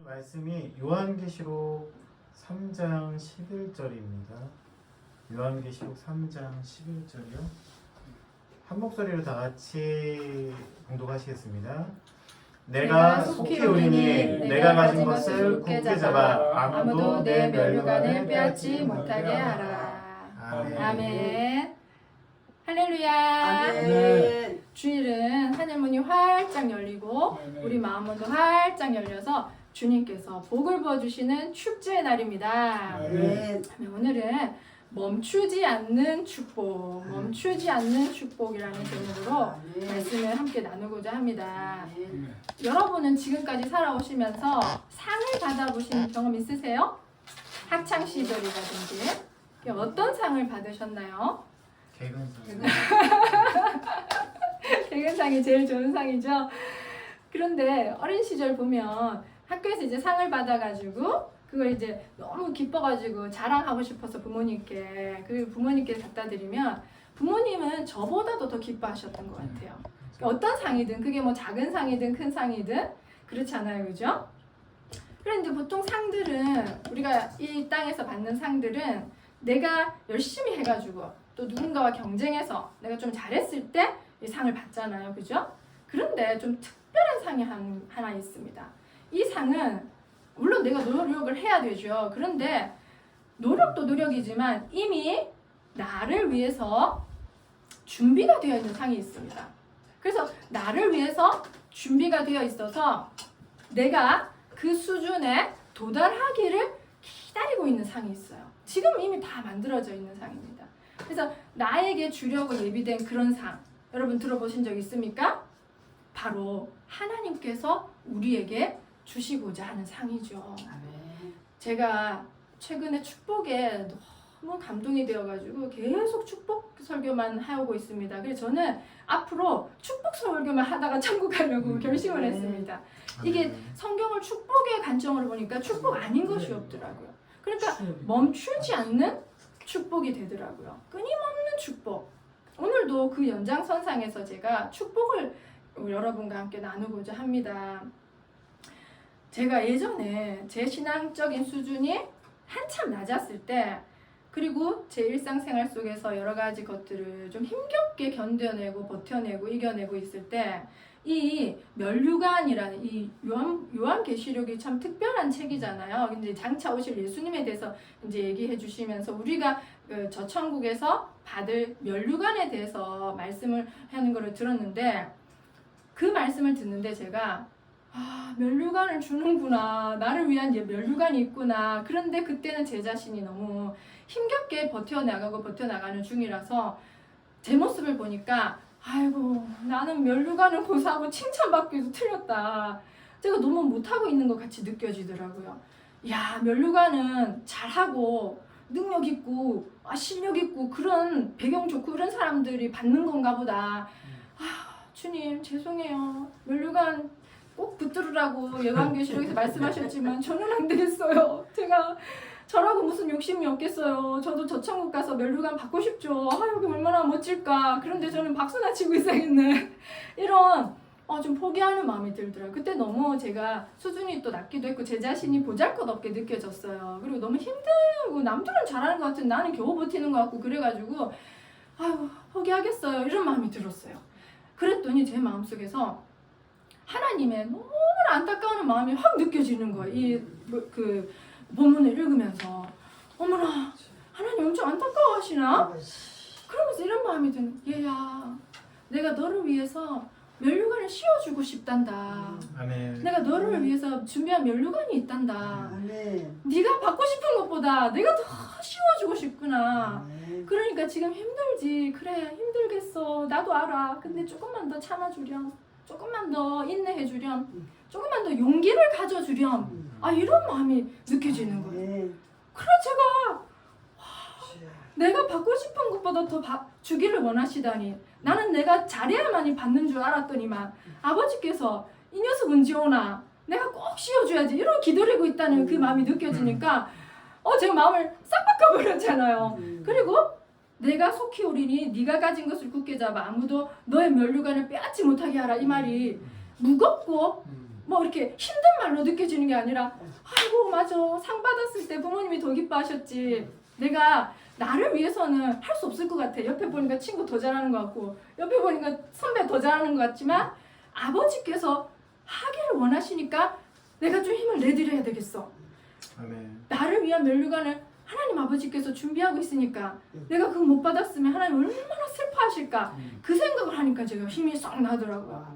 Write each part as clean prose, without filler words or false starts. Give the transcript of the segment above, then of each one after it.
말씀이 요한계시록 3장 11절입니다. 요한계시록 3장 11절이요. 한 목소리로 다 같이 봉독하시겠습니다. 내가 속히 오리니 내가 가진 것을 굳게 잡아 아무도 내 면류관을 빼앗지 못하게 하라. 아멘. 아멘. 할렐루야. 아멘. 주일은 하늘문이 활짝 열리고 우리 마음문도 활짝 열려서 주님께서 복을 부어주시는 축제의 날입니다. 아멘. 오늘은 멈추지 않는 축복, 멈추지 않는 축복이라는 제목으로 말씀을 함께 나누고자 합니다. 여러분은 지금까지 살아오시면서 상을 받아보신 경험 있으세요? 학창 시절이라든지 어떤 상을 받으셨나요? 개근상. 개근상이 제일 좋은 상이죠. 그런데 어린 시절 보면 학교에서 이제 상을 받아가지고 그걸 이제 너무 기뻐가지고 자랑하고 싶어서 부모님께 그 부모님께 갖다 드리면 부모님은 저보다도 더 기뻐하셨던 것 같아요. 어떤 상이든 그게 뭐 작은 상이든 큰 상이든 그렇잖아요, 그죠? 그런데 보통 상들은 우리가 이 땅에서 받는 상들은 내가 열심히 해가지고 또 누군가와 경쟁해서 내가 좀 잘했을 때 이 상을 받잖아요, 그죠? 그런데 좀 특별한 상이 하나 있습니다. 이 상은 물론 내가 노력을 해야 되죠. 그런데 노력도 노력이지만 이미 나를 위해서 준비가 되어 있는 상이 있습니다. 그래서 나를 위해서 준비가 되어 있어서 내가 그 수준에 도달하기를 기다리고 있는 상이 있어요. 지금 이미 다 만들어져 있는 상입니다. 그래서 나에게 주려고 예비된 그런 상, 여러분 들어보신 적 있습니까? 바로 하나님께서 우리에게 주시고자 하는 상이죠. 제가 최근에 축복에 너무 감동이 되어가지고 계속 축복 설교만 하고 있습니다. 그래서 저는 앞으로 축복 설교만 하다가 천국 가려고 결심을 했습니다. 이게 성경을 축복의 관점으로 보니까 축복 아닌 것이 없더라고요. 그러니까 멈추지 않는 축복이 되더라고요. 끊임없는 축복. 오늘도 그 연장선상에서 제가 축복을 여러분과 함께 나누고자 합니다. 제가 예전에 제 신앙적인 수준이 한참 낮았을 때 그리고 제 일상생활 속에서 여러 가지 것들을 좀 힘겹게 견뎌내고 버텨내고 이겨내고 있을 때 이 면류관이라는 이 요한계시록이 참 특별한 책이잖아요. 근데 장차 오실 예수님에 대해서 이제 얘기해 주시면서 우리가 저 천국에서 받을 면류관에 대해서 말씀을 하는 것을 들었는데 그 말씀을 듣는데 제가 면류관을 주는구나. 나를 위한 면류관이 있구나. 그런데 그때는 제 자신이 너무 힘겹게 버텨나가는 중이라서 제 모습을 보니까 아이고 나는 면류관을 고사하고 칭찬받기도 틀렸다. 제가 너무 못하고 있는 것 같이 느껴지더라고요. 야, 면류관은 잘하고 능력 있고 실력 있고 그런 배경 좋고 그런 사람들이 받는 건가 보다. 주님 죄송해요. 면류관 꼭 붙들으라고 요한계시록에서 말씀하셨지만 저는 안 되겠어요. 제가 저라고 무슨 욕심이 없겠어요. 저도 저 천국 가서 면류관 받고 싶죠. 이게 얼마나 멋질까. 그런데 저는 박수나 치고 있어야겠네. 이런 좀 포기하는 마음이 들더라고요. 그때 너무 제가 수준이 또 낮기도 했고 제 자신이 보잘것없게 느껴졌어요. 그리고 너무 힘들고 남들은 잘하는 것 같은데 나는 겨우 버티는 것 같고 그래가지고 포기하겠어요. 이런 마음이 들었어요. 그랬더니 제 마음속에서 하나님의 너무나 안타까운 마음이 확 느껴지는 거예요. 그 본문을 읽으면서 어머나 하나님 엄청 안타까워하시나? 그러면서 이런 마음이 드는 얘야 내가 너를 위해서 면류관을 씌워주고 싶단다. 아멘. 내가 너를 위해서 준비한 면류관이 있단다. 아멘. 네가 받고 싶은 것보다 내가 더 씌워주고 싶구나. 그러니까 지금 힘들지. 그래 힘들겠어. 나도 알아. 근데 조금만 더 참아주렴. 조금만 더 인내해주렴. 조금만 더 용기를 가져주렴. 이런 마음이 느껴지는 거예요. 그래 제가 내가 받고 싶은 것보다 더 주기를 원하시다니. 나는 내가 잘해야만이 받는 줄 알았더니만 아버지께서 이 녀석 언제 오나 내가 꼭 씌워줘야지 이런 기다리고 있다는 그 마음이 느껴지니까 제가 마음을 싹 바꿔버렸잖아요. 그리고 내가 속히 오리니 네가 가진 것을 굳게 잡아 아무도 너의 면류관을 빼앗지 못하게 하라. 이 말이 무겁고 뭐 이렇게 힘든 말로 느껴지는 게 아니라 아이고 맞아 상 받았을 때 부모님이 더 기뻐하셨지. 내가 나를 위해서는 할 수 없을 것 같아. 옆에 보니까 친구 더 잘하는 것 같고 옆에 보니까 선배 더 잘하는 것 같지만 아버지께서 하기를 원하시니까 내가 좀 힘을 내드려야 되겠어. 아멘. 나를 위한 면류관을 하나님 아버지께서 준비하고 있으니까 내가 그거 못 받았으면 하나님 얼마나 슬퍼하실까. 그 생각을 하니까 제가 힘이 싹 나더라고요.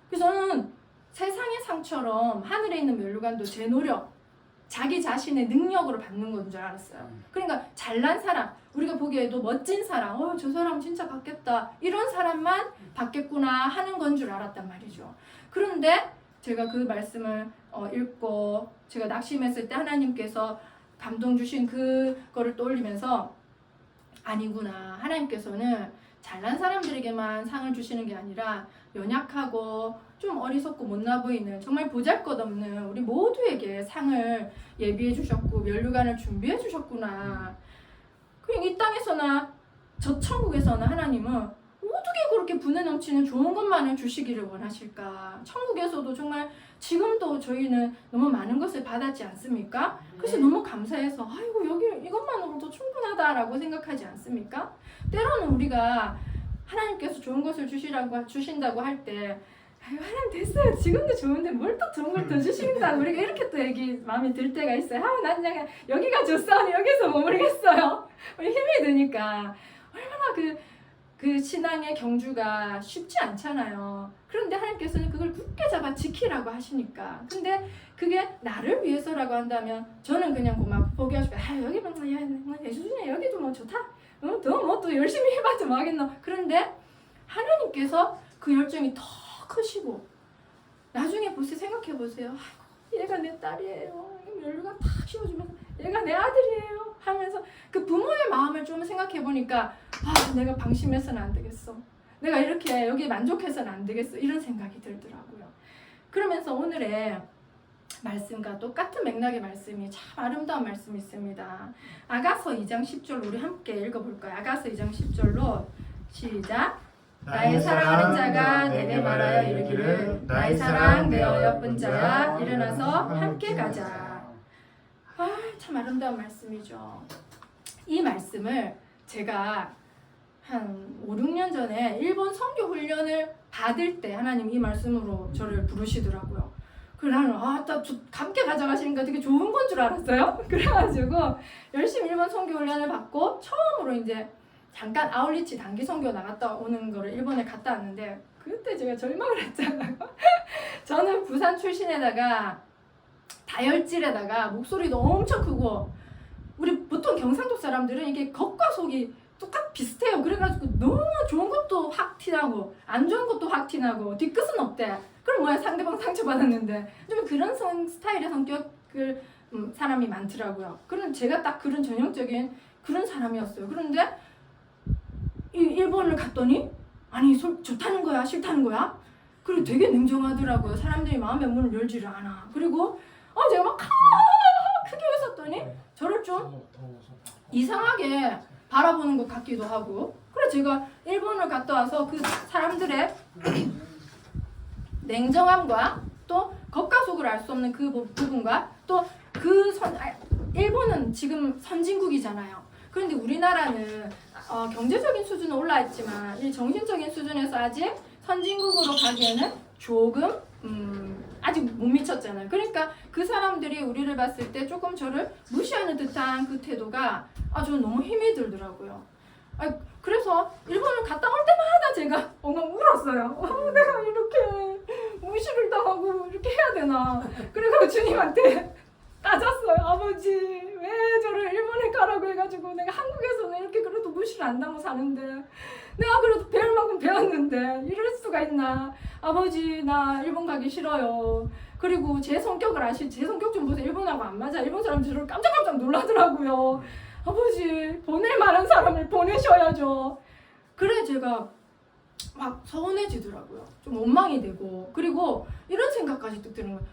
그래서 저는 세상의 상처럼 하늘에 있는 면류관도 제 노력, 자기 자신의 능력으로 받는 건 줄 알았어요. 그러니까 잘난 사람, 우리가 보기에도 멋진 사람, 저 사람 진짜 받겠다 이런 사람만 받겠구나 하는 건 줄 알았단 말이죠. 그런데 제가 그 말씀을 읽고 제가 낙심했을 때 하나님께서 감동 주신 그거를 떠올리면서 아니구나. 하나님께서는 잘난 사람들에게만 상을 주시는 게 아니라 연약하고 좀 어리석고 못나 보이는 정말 보잘것없는 우리 모두에게 상을 예비해 주셨고 면류관을 천국에 주셨구나. 그냥 이 땅에서나 저 천국에서나 하나님은 어떻게 그렇게 분에 넘치는 좋은 것만을 주시기를 원하실까. 천국에서도 정말 지금도 저희는 너무 많은 것을 받았지 않습니까? 그래서 너무 감사해서 아이고 여기 이것만으로도 충분하다라고 생각하지 않습니까? 때로는 우리가 하나님께서 좋은 것을 주신다고 할 때 아유 하나님 됐어요 지금도 좋은데 뭘 또 좋은 걸 더 주신다고 우리가 이렇게 또 얘기 마음에 들 때가 있어요. 난 그냥 여기가 좋사오니 여기서 머무르겠어요. 우리 힘이 드니까 얼마나 그 신앙의 경주가 쉽지 않잖아요. 그런데 하나님께서는 그걸 굳게 잡아 지키라고 하시니까. 근데 그게 나를 위해서라고 한다면 저는 그냥 막 포기하시고 여기 뭐 예수님이 여기도 뭐 좋다. 더 뭐 또 열심히 해봤자 뭐 하겠노. 그런데 하나님께서 그 열정이 더 크시고 나중에 보세요. 생각해 보세요. 아이고 얘가 내 딸이에요. 면류관 다 씌워주면서 얘가 내 아들이에요 하면서 그 부모의 마음을 좀 생각해 보니까 내가 방심해서는 안 되겠어. 내가 이렇게 여기 만족해서는 안 되겠어. 이런 생각이 들더라고요. 그러면서 오늘의 말씀과 똑같은 맥락의 말씀이 참 아름다운 말씀이 있습니다. 아가서 2장 10절 우리 함께 읽어볼까요? 아가서 2장 10절로 시작. 나의 사랑하는 자가 내게 말하여 이르기를 나의 사랑 내 어여쁜 자야 일어나서 함께 가자. 참 아름다운 말씀이죠. 이 말씀을 제가 한 5, 6년 전에 일본 선교 훈련을 받을 때 하나님 이 말씀으로 저를 부르시더라고요. 그래서 나는 함께 가져가시니까 되게 좋은 건 줄 알았어요. 그래가지고 열심히 일본 선교 훈련을 받고 처음으로 이제 잠깐 아울리치 단기 선교 나갔다 오는 거를 일본에 갔다 왔는데 그때 제가 절망을 했잖아요. 저는 부산 출신에다가 다혈질에다가 목소리도 엄청 크고 우리 보통 경상도 사람들은 이게 겉과 속이 비슷해요. 그래가지고 너무 좋은 것도 확 티나고 안 좋은 것도 확 티나고 뒤끝은 없대. 그럼 뭐야 상대방 상처받았는데 좀 그런 스타일의 성격을 사람이 많더라고요. 그런 제가 딱 그런 전형적인 그런 사람이었어요. 그런데 일본을 갔더니 아니 좋다는 거야 싫다는 거야? 그리고 되게 냉정하더라고요. 사람들이 마음의 문을 열지를 않아. 그리고 제가 막 크게 웃었더니 저를 좀 이상하게 바라보는 것 같기도 하고. 그래 제가 일본을 갔다 와서 그 사람들의 냉정함과 또 겉과 속을 알 수 없는 그 부분과 또 일본은 지금 선진국이잖아요. 그런데 우리나라는 경제적인 수준은 올라있지만 이 정신적인 수준에서 아직 선진국으로 가기에는 조금 아직 못 미쳤잖아요. 그러니까 그 사람들이 우리를 봤을 때 조금 저를 무시하는 듯한 그 태도가 저는 너무 힘이 들더라고요. 그래서 일본을 갔다 올 때마다 제가 엉엉 울었어요. 내가 이렇게 무시를 당하고 이렇게 해야 되나. 그래서 주님한테 따졌어요. 아버지 왜 저를 일본에 가라고 해가지고 내가 한국에서는 이렇게 그래도 무시를 안 당하고 사는데 내가 그래도 배울 만큼 배웠는데 이럴 수가 있나. 아버지 나 일본 가기 싫어요. 그리고 제 성격을 제 성격 좀 보세요. 일본하고 안 맞아. 일본 사람들이 저를 깜짝깜짝 놀라더라고요. 아버지 보낼 만한 사람을 보내셔야죠. 그래 제가 막 서운해지더라고요. 좀 원망이 되고 그리고 이런 생각까지 또 드는 거예요.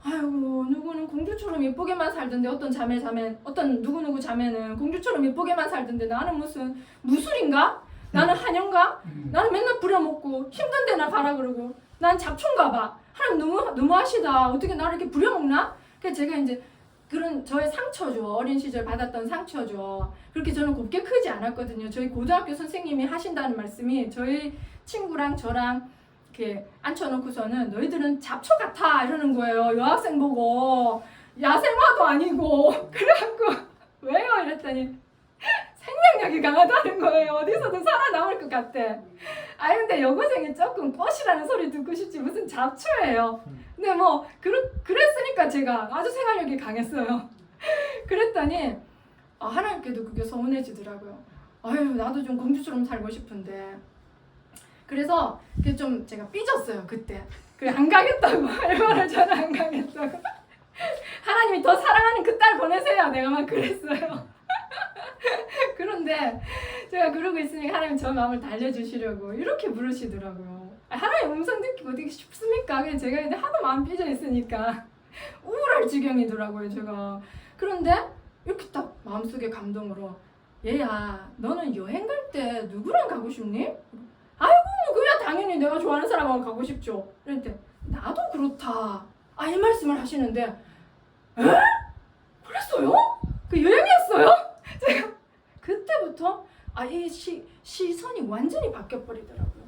아이고 누구는 공주처럼 예쁘게만 살던데 어떤 누구 자매는 공주처럼 예쁘게만 살던데 나는 무슨 무술인가? 나는 한영가? 나는 맨날 부려먹고 힘든 데나 가라 그러고 난 잡초인가 봐. 하나님 너무하시다. 어떻게 나를 이렇게 부려먹나? 그래서 제가 이제 그런 저의 상처죠. 어린 시절 받았던 상처죠. 그렇게 저는 곱게 크지 않았거든요. 저희 고등학교 선생님이 하신다는 말씀이 저희 친구랑 저랑 이렇게 앉혀놓고서는 너희들은 잡초 같아 이러는 거예요. 여학생 보고 야생화도 아니고 그래갖고 왜요? 이랬더니 생명력이 강하다는 거예요. 어디서든 살아남을 것 같대. 아 근데 여고생이 조금 꽃이라는 소리 듣고 싶지 무슨 잡초예요. 근데 뭐 그랬으니까 제가 아주 생활력이 강했어요. 그랬더니 하나님께도 그게 서운해지더라고요. 아유 나도 좀 공주처럼 살고 싶은데. 그래서 그게 좀 제가 삐졌어요 그때. 그래 안 가겠다고 얼마나 저는 안 가겠다고. 하나님이 더 사랑하는 그 딸 보내세요. 내가 막 그랬어요. 그런데 제가 그러고 있으니까 하나님 저 마음을 달래주시려고 이렇게 부르시더라고요. 하나님 음성 듣기 어떻게 쉽습니까? 그냥 제가 이제 하도 마음 삐져 있으니까 우울할 지경이더라고요 제가. 그런데 이렇게 딱 마음속에 감동으로 얘야 너는 여행 갈 때 누구랑 가고 싶니? 아이고 뭐 그야 당연히 내가 좋아하는 사람하고 가고 싶죠. 그랬는데 나도 그렇다. 이 말씀을 하시는데 에? 그랬어요? 그 여행이었어요? 제가 그때부터 이 시선이 완전히 바뀌어버리더라고요.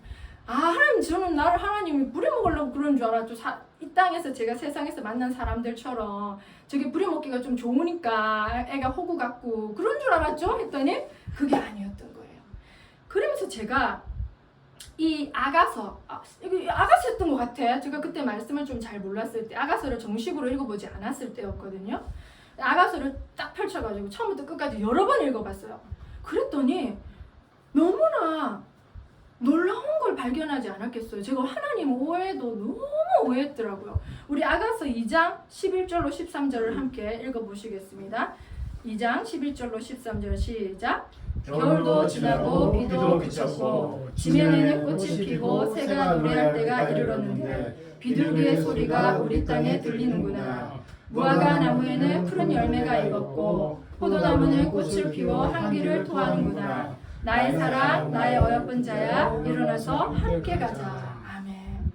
하나님 저는 나를 하나님이 부려먹으려고 그런 줄 알았죠. 이 땅에서 제가 세상에서 만난 사람들처럼 저게 부려먹기가 좀 좋으니까 애가 호구 같고 그런 줄 알았죠. 했더니 그게 아니었던 거예요. 그러면서 제가 이 아가서였던 것 같아. 제가 그때 말씀을 좀 잘 몰랐을 때 아가서를 정식으로 읽어보지 않았을 때였거든요. 아가서를 딱 펼쳐가지고 처음부터 끝까지 여러 번 읽어봤어요. 그랬더니 너무나 놀라운 걸 발견하지 않았겠어요. 제가 하나님 오해도 너무 오해했더라고요. 우리 아가서 2장 11절로 13절을 함께 읽어보시겠습니다. 2장 11절로 13절 시작. 겨울도 지나고 비도 그쳤고 지면에는 꽃이 피고 새가 노래할 때가 이르렀는데 비둘기의 소리가 우리 땅에 들리는구나. 무화과 나무에는 푸른 열매가 익었고 포도나무는 꽃을 피워 향기를 토하는구나. 나의 사랑 나의 어여쁜 자야 일어나서 함께 가자. 아멘.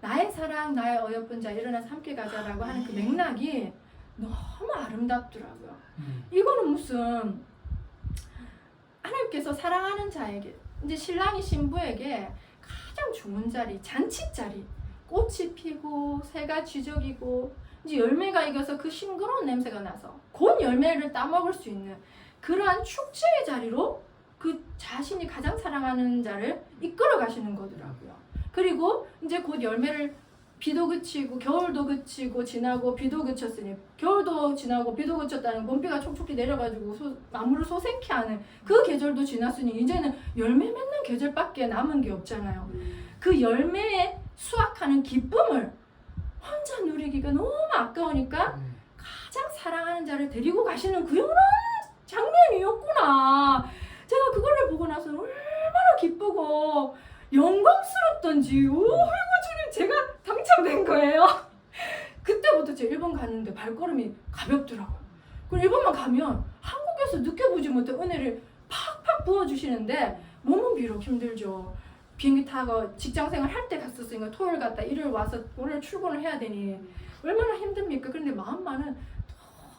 나의 사랑 나의 어여쁜 자 일어나서 함께 가자라고 하는 그 맥락이 너무 아름답더라고요. 이거는 무슨 하나님께서 사랑하는 자에게 이제 신랑이 신부에게 가장 좋은 자리, 잔치 자리, 꽃이 피고 새가 쥐적이고 이제 열매가 익어서 그 싱그러운 냄새가 나서 곧 열매를 따먹을 수 있는 그러한 축제의 자리로 그 자신이 가장 사랑하는 자를 이끌어 가시는 거더라고요. 그리고 이제 곧 열매를 비도 그치고 겨울도 그치고 지나고 비도 그쳤으니 겨울도 지나고 비도 그쳤다는 봄비가 촉촉히 내려가지고 나무를 소생케 하는 그 계절도 지났으니 이제는 열매 맺는 계절밖에 남은 게 없잖아요. 그 열매에 수확하는 기쁨을 혼자 누리기가 너무 아까우니까 가장 사랑하는 자를 데리고 가시는 그 영원한 장면이었구나. 제가 그거를 보고 나서 얼마나 기쁘고 영광스럽던지 어이구 주님 제가 당첨된 거예요. 그때부터 제가 일본 갔는데 발걸음이 가볍더라고요. 그리고 일본만 가면 한국에서 느껴보지 못한 은혜를 팍팍 부어주시는데 몸은 비록 힘들죠. 비행기 타고 직장생활 할 때 갔었으니까 토요일 갔다 일요일 와서 월요일 출근을 해야 되니 얼마나 힘듭니까? 그런데 마음만은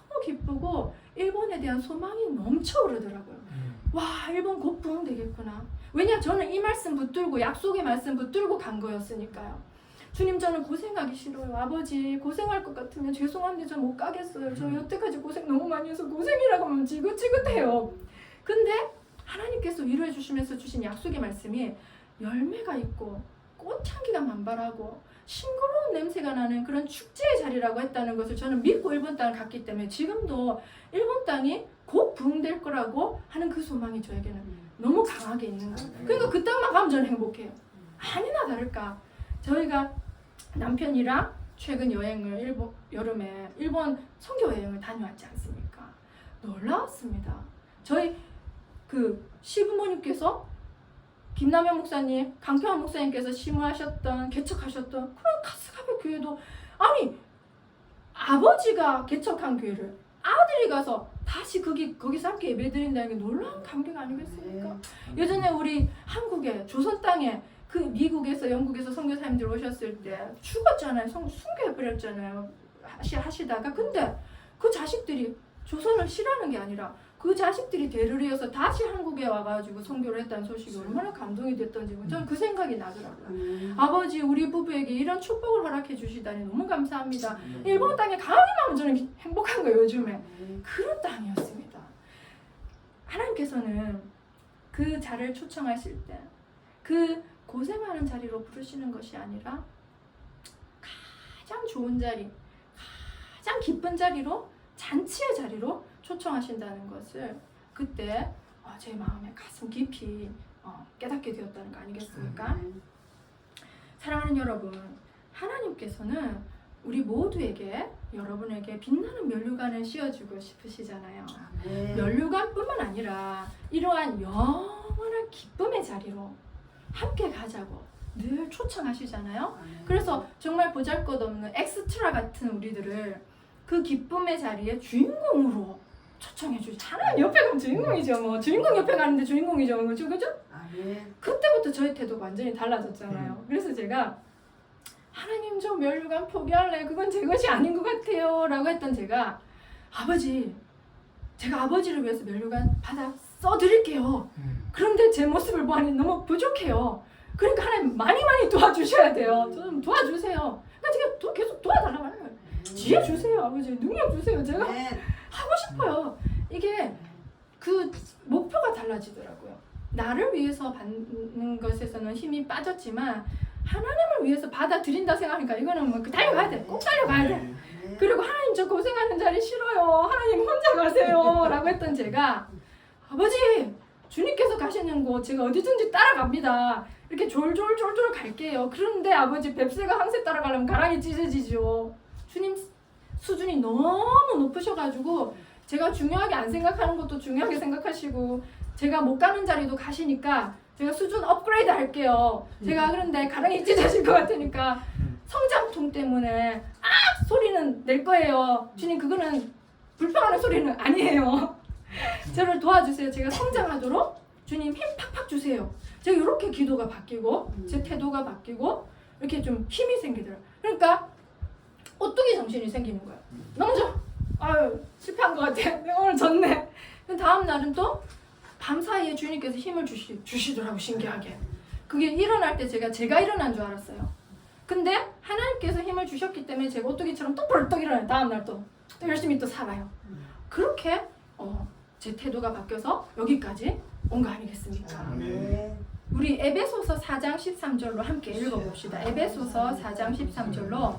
너무 기쁘고 일본에 대한 소망이 넘쳐오르더라고요. 와 일본 곧 부흥되겠구나. 왜냐 저는 이 말씀 붙들고 약속의 말씀 붙들고 간 거였으니까요. 주님 저는 고생하기 싫어요. 아버지 고생할 것 같으면 죄송한데 저 못 가겠어요. 저 여태까지 고생 너무 많이 해서 고생이라고 하면 지긋지긋해요. 근데 하나님께서 위로해 주시면서 주신 약속의 말씀이 열매가 있고 꽃향기가 만발하고 싱그러운 냄새가 나는 그런 축제의 자리라고 했다는 것을 저는 믿고 일본 땅을 갔기 때문에 지금도 일본 땅이 곧 부흥될 거라고 하는 그 소망이 저에게는 너무 강하게 있는 거예요. 그러니까 그 땅만 가면 저는 행복해요. 아니나 다를까 저희가 남편이랑 최근 여행을 여름에 일본 선교 여행을 다녀왔지 않습니까? 놀라웠습니다. 저희 그 시부모님께서 김남현 목사님, 강평환 목사님께서 심우하셨던 개척하셨던 그런 카스카베 교회도 아니 아버지가 개척한 교회를 아들이 가서 다시 거기서 함께 예배드린다는 게 놀라운 감격 아니겠습니까? 예전에 우리 한국에 조선 땅에 그 미국에서 영국에서 선교사님들 오셨을 때 죽었잖아요. 순교해버렸잖아요. 하시다가 근데 그 자식들이 조선을 싫어하는 게 아니라 그 자식들이 대를 이어서 다시 한국에 와가지고 선교를 했다는 소식이 얼마나 감동이 됐던지 저는 그 생각이 나더라고요. 아버지 우리 부부에게 이런 축복을 허락해 주시다니 너무 감사합니다. 일본 땅에 가기만 하면 저는 행복한 거예요. 요즘에 그런 땅이었습니다. 하나님께서는 그 자를 초청하실 때 그 고생하는 자리로 부르시는 것이 아니라 가장 좋은 자리, 가장 기쁜 자리로 잔치의 자리로 초청하신다는 것을 그때 제 마음에 가슴 깊이 깨닫게 되었다는 거 아니겠습니까? 사랑하는 여러분, 하나님께서는 우리 모두에게 여러분에게 빛나는 면류관을 씌워주고 싶으시잖아요. 면류관뿐만 아니라 이러한 영원한 기쁨의 자리로 함께 가자고 늘 초청하시잖아요. 그래서 정말 보잘것없는 엑스트라 같은 우리들을 그 기쁨의 자리에 주인공으로 초청해 주지. 하나님 옆에 가면 주인공이죠. 뭐 주인공 옆에 가는데 주인공이죠. 그죠? 그때부터 저의 태도가 완전히 달라졌잖아요. 그래서 제가 하나님 저 면류관 포기할래. 그건 제 것이 아닌 것 같아요. 라고 했던 제가 제가 아버지를 위해서 면류관 받아 써드릴게요. 그런데 제 모습을 보니 너무 부족해요. 그러니까 하나님 많이 도와주셔야 돼요. 좀 도와주세요. 그러니까 제가 계속 도와달라고 하는 거예요. 지혜 주세요. 아버지 능력 주세요. 제가 하고 싶어요. 이게 그 목표가 달라지더라고요. 나를 위해서 받는 것에서는 힘이 빠졌지만 하나님을 위해서 받아들인다 생각하니까 이거는 뭐 달려가야 돼. 꼭 달려가야 돼. 그리고 하나님 저 고생하는 자리 싫어요. 하나님 혼자 가세요. 라고 했던 제가 아버지 주님께서 가시는 곳 제가 어디든지 따라갑니다. 이렇게 졸졸 갈게요. 그런데 아버지 뱁새가 항새 따라가려면 가랑이 찢어지죠. 주님 수준이 너무 높으셔가지고 제가 중요하게 안 생각하는 것도 중요하게 생각하시고 제가 못 가는 자리도 가시니까 제가 수준 업그레이드 할게요. 제가 그런데 가랑이 찢어질 것 같으니까 성장통 때문에 소리는 낼 거예요. 주님 그거는 불평하는 소리는 아니에요. 저를 도와주세요. 제가 성장하도록 주님 힘 팍팍 주세요. 제가 이렇게 기도가 바뀌고 제 태도가 바뀌고 이렇게 좀 힘이 생기더라고요. 그러니까 오뚜기 정신이 생기는 거예요. 너무 좋아. 실패한 것 같아. 내가 오늘 졌네. 다음 날은 또 밤사이에 주님께서 힘을 주시더라고 신기하게. 그게 일어날 때 제가 일어난 줄 알았어요. 근데 하나님께서 힘을 주셨기 때문에 제가 오뚜기처럼 또 벌떡 일어나요. 다음 날 또 열심히 또 살아요. 그렇게 제 태도가 바뀌어서 여기까지 온 거 아니겠습니까? 우리 에베소서 4장 13절로 함께 읽어봅시다. 에베소서 4장 13절로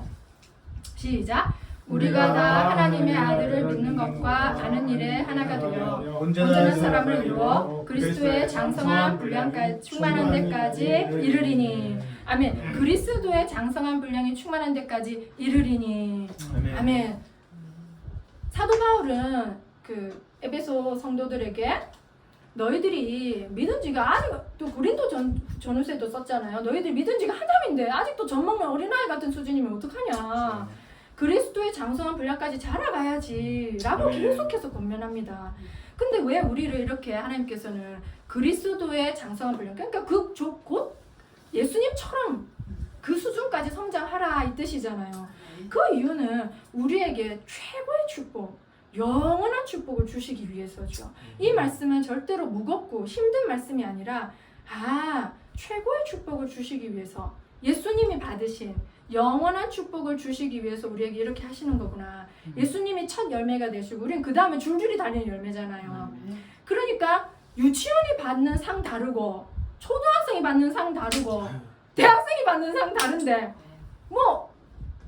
시작. 우리가 다 하나님의 아들을 믿는 것과 아는 일에 하나가 되어 온전한 사람을 이루어 그리스도의 장성한 분량까지 충만한 데까지 이르리니. 아멘. 그리스도의 장성한 분량이 충만한 데까지 이르리니. 아멘. 사도 바울은 그 에베소 성도들에게 너희들이 믿은 지가 아직 또 고린도 전후세도 썼잖아요. 너희들이 믿은 지가 한참인데 아직도 젖먹는 어린아이 같은 수준이면 어떡하냐. 그리스도의 장성한 분량까지 자라가야지 라고 계속해서 권면합니다. 근데 왜 우리를 이렇게 하나님께서는 그리스도의 장성한 분량, 그러니까 곧 예수님처럼 그 수준까지 성장하라 이 뜻이잖아요. 그 이유는 우리에게 최고의 축복, 영원한 축복을 주시기 위해서죠. 이 말씀은 절대로 무겁고 힘든 말씀이 아니라 최고의 축복을 주시기 위해서 예수님이 받으신 영원한 축복을 주시기 위해서 우리에게 이렇게 하시는 거구나. 예수님이 첫 열매가 되시고 우리는 그 다음에 줄줄이 달리는 열매잖아요. 그러니까 유치원이 받는 상 다르고 초등학생이 받는 상 다르고 대학생이 받는 상 다른데 뭐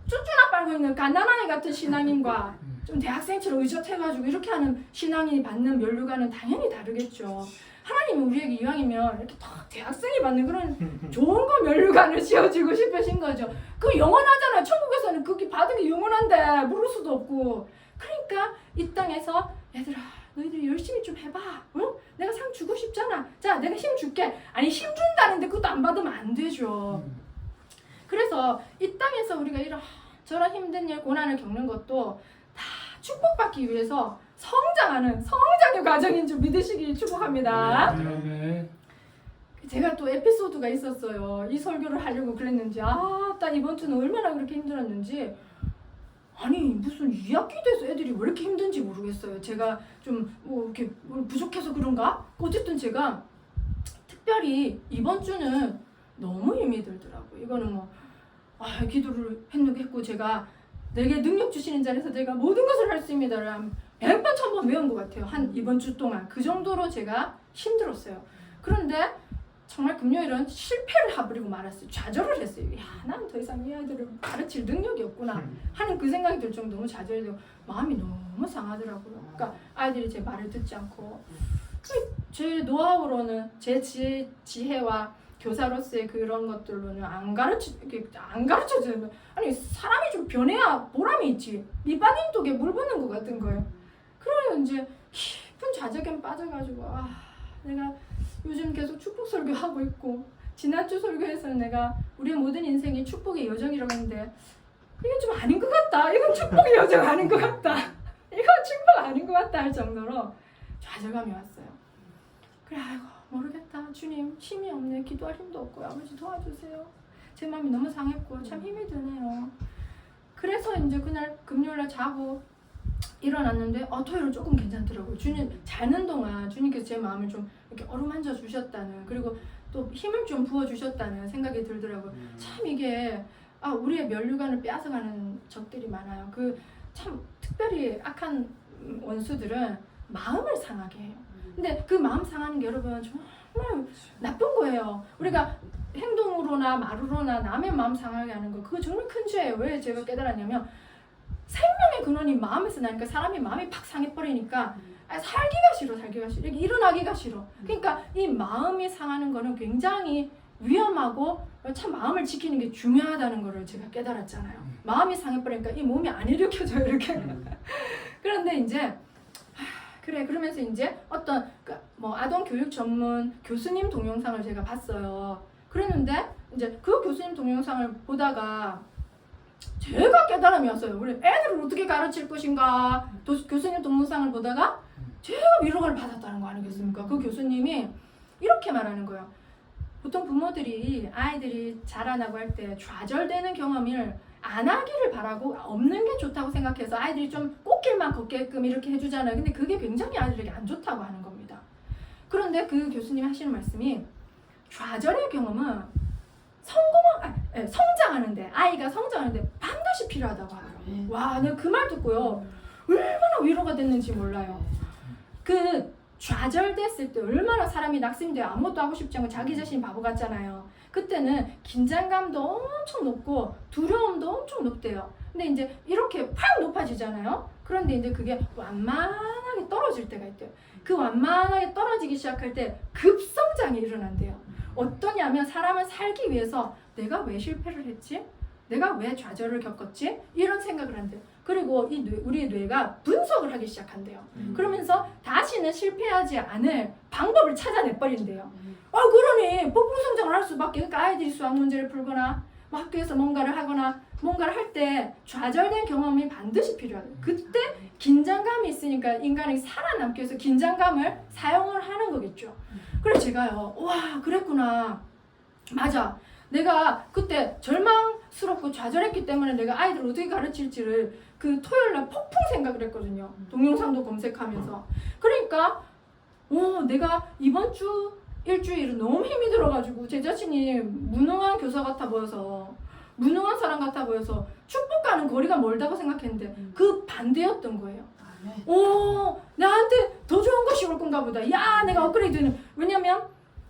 쭈쭈나 빨고 있는 갓난아이 같은 신앙인과 좀 대학생처럼 의젓해가지고 이렇게 하는 신앙인이 받는 면류관은 당연히 다르겠죠. 하나님은 우리에게 이왕이면 이렇게 딱 대학생이 받는 그런 좋은 거 면류관을 씌워주고 싶으신 거죠. 그 영원하잖아요. 천국에서는 그게 받은 게 영원한데 모를 수도 없고. 그러니까 이 땅에서 얘들아 너희들이 열심히 좀 해봐. 응? 내가 상 주고 싶잖아. 자 내가 힘 줄게. 아니 힘 준다는데 그것도 안 받으면 안 되죠. 그래서 이 땅에서 우리가 이런 저런 힘든 일, 고난을 겪는 것도 다 축복받기 위해서 성장하는 성장의 과정인 줄 믿으시기 축복합니다. 네. 제가 또 에피소드가 있었어요. 이 설교를 하려고 그랬는지 딱 이번 주는 얼마나 그렇게 힘들었는지 아니 무슨 2학기 돼서 애들이 왜 이렇게 힘든지 모르겠어요. 제가 좀 뭐 이렇게 부족해서 그런가? 어쨌든 제가 특별히 이번 주는 너무 힘이 들더라고요. 이거는 뭐 기도를 했고 제가 내게 능력 주시는 자리에서 내가 모든 것을 할 수 있습니다를 한 100번 1000번 외운 것 같아요. 한 이번 주 동안 그 정도로 제가 힘들었어요. 그런데 정말 금요일은 실패를 해버리고 말았어요. 좌절을 했어요. 난 더 이상 이 아이들을 가르칠 능력이 없구나 하는 그 생각이 들 정도로 너무 좌절되고 마음이 너무 상하더라고요. 그러니까 아이들이 제 말을 듣지 않고 제 노하우로는 제 지혜와 교사로서의 그런 것들로는 안 가르쳐주는 아니 사람이 좀 변해야 보람이 있지. 밑바닥 독에 물 붓는 것 같은 거예요. 그러면 이제 깊은 좌절감에 빠져가지고 내가 요즘 계속 축복 설교하고 있고 지난주 설교에서는 내가 우리의 모든 인생이 축복의 여정이라고 했는데 이건 좀 아닌 것 같다. 이건 축복의 여정 아닌 것 같다. 이건 축복 아닌 것 같다 할 정도로 좌절감이 왔어요. 그래 모르겠다. 주님 힘이 없네. 기도할 힘도 없고 아버지 도와주세요. 제 마음이 너무 상했고 참 힘이 드네요. 그래서 이제 그날 금요일날 자고 일어났는데 토요일은 조금 괜찮더라고요. 주님 자는 동안 주님께서 제 마음을 좀 이렇게 어루만져 주셨다는 그리고 또 힘을 좀 부어 주셨다는 생각이 들더라고요. 참 이게 우리의 면류관을 빼앗아가는 적들이 많아요. 그 참 특별히 악한 원수들은 마음을 상하게 해요. 근데 그 마음 상하는 게 여러분 정말 나쁜 거예요. 우리가 행동으로나 말로나 남의 마음 상하게 하는 거 그거 정말 큰 죄예요. 왜 제가 깨달았냐면 생명의 근원이 마음에서 나니까 사람이 마음이 팍 상해버리니까 살기가 싫어. 이렇게 일어나기가 싫어. 그러니까 이 마음이 상하는 거는 굉장히 위험하고 참 마음을 지키는 게 중요하다는 거를 제가 깨달았잖아요. 마음이 상해버리니까 이 몸이 안 일으켜져요. 이렇게. 그런데 이제 그러면서 이제 어떤 아동 교육 전문 교수님 동영상을 제가 봤어요. 그랬는데 이제 그 교수님 동영상을 보다가 제가 깨달음이 왔어요. 우리 애들을 어떻게 가르칠 것인가 교수님 동영상을 보다가 제가 위로를 받았다는 거 아니겠습니까? 그 교수님이 이렇게 말하는 거예요. 보통 부모들이 아이들이 자라나고 할 때 좌절되는 경험을 안 하기를 바라고 없는 게 좋다고 생각해서 아이들이 좀 꽃길만 걷게끔 이렇게 해주잖아요. 근데 그게 굉장히 아이들에게 안 좋다고 하는 겁니다. 그런데 그 교수님이 하시는 말씀이 좌절의 경험은 성장하는데 아이가 성장하는데 반드시 필요하다고 하더라고요. 와, 내가 그 말 듣고요. 얼마나 위로가 됐는지 몰라요. 그 좌절됐을 때 얼마나 사람이 낙심돼요. 아무것도 하고 싶지 않고 자기 자신이 바보 같잖아요. 그때는 긴장감도 엄청 높고 두려움도 엄청 높대요. 근데 이제 이렇게 팍 높아지잖아요. 그런데 이제 그게 완만하게 떨어질 때가 있대요. 그 완만하게 떨어지기 시작할 때 급성장이 일어난대요. 어떠냐면 사람은 살기 위해서 내가 왜 실패를 했지? 내가 왜 좌절을 겪었지? 이런 생각을 한대요. 그리고 우리 뇌가 분석을 하기 시작한대요. 그러면서 다시는 실패하지 않을 방법을 찾아내버린대요. 그러니 폭풍 성장을 할 수밖에. 그러니까 아이들이 수학 문제를 풀거나 학교에서 뭔가를 하거나 뭔가를 할 때 좌절된 경험이 반드시 필요하대요. 그때 긴장감이 있으니까 인간이 살아남기 위해서 긴장감을 사용을 하는 거겠죠. 그래서 제가요, 와 그랬구나. 맞아. 내가 그때 절망스럽고 좌절했기 때문에 내가 아이들을 어떻게 가르칠지를 그 토요일날 폭풍 생각을 했거든요. 동영상도 검색하면서. 그러니까 내가 이번 주 일주일은 너무 힘이 들어가지고 제 자신이 무능한 교사 같아 보여서 무능한 사람 같아 보여서 축복과는 거리가 멀다고 생각했는데 그 반대였던 거예요. 나한테 더 좋은 것이 올 건가 보다. 내가 업그레이드는. 왜냐면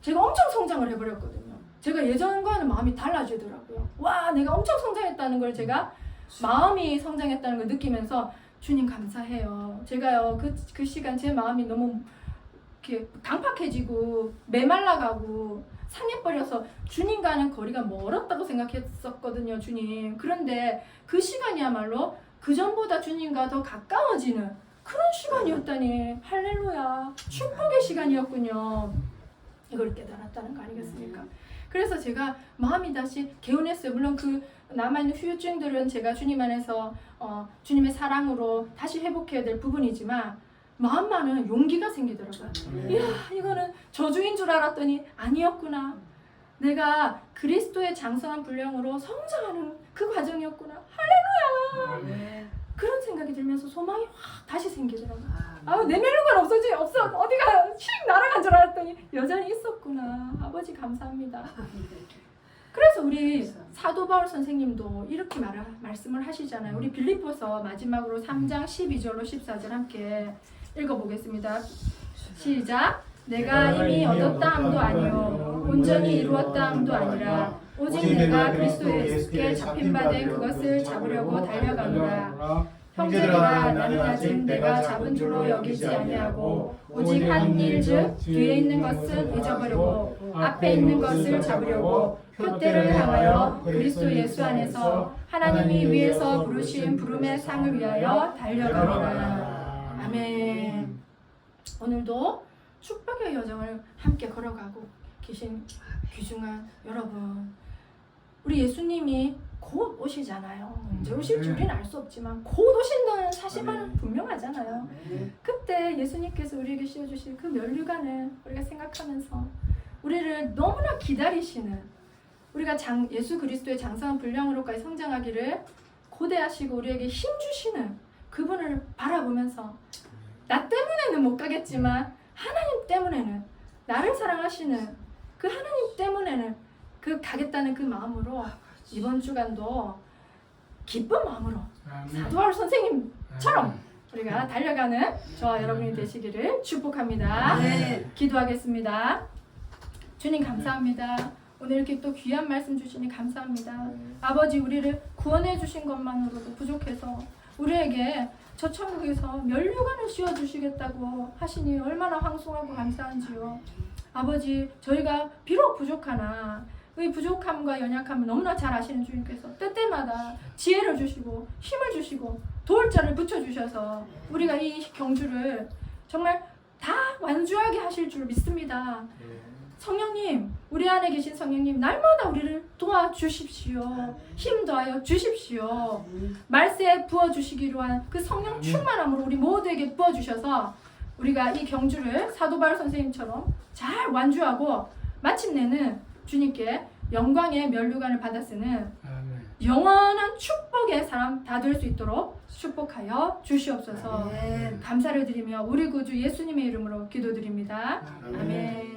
제가 엄청 성장을 해버렸거든요. 제가 예전과는 마음이 달라지더라고요. 와, 내가 엄청 성장했다는 걸 제가 마음이 성장했다는 걸 느끼면서 주님 감사해요. 제가요 그 시간 제 마음이 너무 이렇게 강팍해지고 메말라가고 상해버려서 주님과는 거리가 멀었다고 생각했었거든요. 주님. 그런데 그 시간이야말로 그 전보다 주님과 더 가까워지는 그런 시간이었다니. 할렐루야. 축복의 시간이었군요. 이걸 깨달았다는 거 아니겠습니까? 그래서 제가 마음이 다시 개운했어요. 물론 그 남아있는 후유증들은 제가 주님 안에서 주님의 사랑으로 다시 회복해야 될 부분이지만 마음만은 용기가 생기더라고요. 이야, 이거는 저주인 줄 알았더니 아니었구나. 내가 그리스도의 장성한 분량으로 성장하는 그 과정이었구나. 할렐루야. 그런 생각이 들면서 소망이 확 다시 생기더라고요. 아유, 내 멜로가 없어. 어디가 휙 날아간 줄 알았더니 여전히 있었구나. 아버지 감사합니다. 그래서 우리 사도 바울 선생님도 이렇게 말씀을 하시잖아요. 우리 빌립보서 마지막으로 3장 12절로 14절 함께 읽어보겠습니다. 시작. 내가 이미 얻었다 함도 아니요 온전히 이루었다 함도 아니라 오직 내가 그리스도 예수께 잡힌 바 된 그것을 잡으려고 달려가노라. 형제들아, 나는 아직 내가 잡은 줄로 여기지 아니하고 오직 한 일 즉 뒤에 있는 것은 잊어버리고 앞에 있는 것을 잡으려고 표대를 향하여 그리스도 예수 안에서 하나님이 위에서 부르신 부름의 상을 위하여 달려가노라. 아멘. 오늘도 축복의 여정을 함께 걸어가고 계신 귀중한 여러분, 우리 예수님이 곧 오시잖아요. 언제 오실지 우리는 알 수 없지만 곧 오신다는 사실만 분명하잖아요. 그때 예수님께서 우리에게 씌워주실 그 면류관을 우리가 생각하면서 우리를 너무나 기다리시는, 우리가 예수 그리스도의 장성한 분량으로까지 성장하기를 고대하시고 우리에게 힘 주시는 그분을 바라보면서 나 때문에는 못 가겠지만 하나님 때문에는, 나를 사랑하시는 그 하나님 때문에는 그 가겠다는 그 마음으로 이번 주간도 기쁜 마음으로 사도 바울 선생님처럼 우리가 달려가는 저와 여러분이 되시기를 축복합니다. 기도하겠습니다. 주님 감사합니다. 오늘 이렇게 또 귀한 말씀 주시니 감사합니다. 아버지, 우리를 구원해 주신 것만으로도 부족해서 우리에게 저 천국에서 면류관을 씌워주시겠다고 하시니 얼마나 황송하고 감사한지요. 아버지, 저희가 비록 부족하나 그 부족함과 연약함을 너무나 잘 아시는 주님께서 때때마다 지혜를 주시고 힘을 주시고 도울 자를 붙여주셔서 우리가 이 경주를 정말 다 완주하게 하실 줄 믿습니다. 성령님, 우리 안에 계신 성령님, 날마다 우리를 도와주십시오. 힘 더하여 주십시오. 말세에 부어주시기로 한 그 성령 충만함으로 우리 모두에게 부어주셔서 우리가 이 경주를 사도 바울 선생님처럼 잘 완주하고 마침내는 주님께 영광의 면류관을 받아 쓰는 영원한 축복의 사람 다 될 수 있도록 축복하여 주시옵소서. 감사를 드리며 우리 구주 예수님의 이름으로 기도드립니다. 아멘.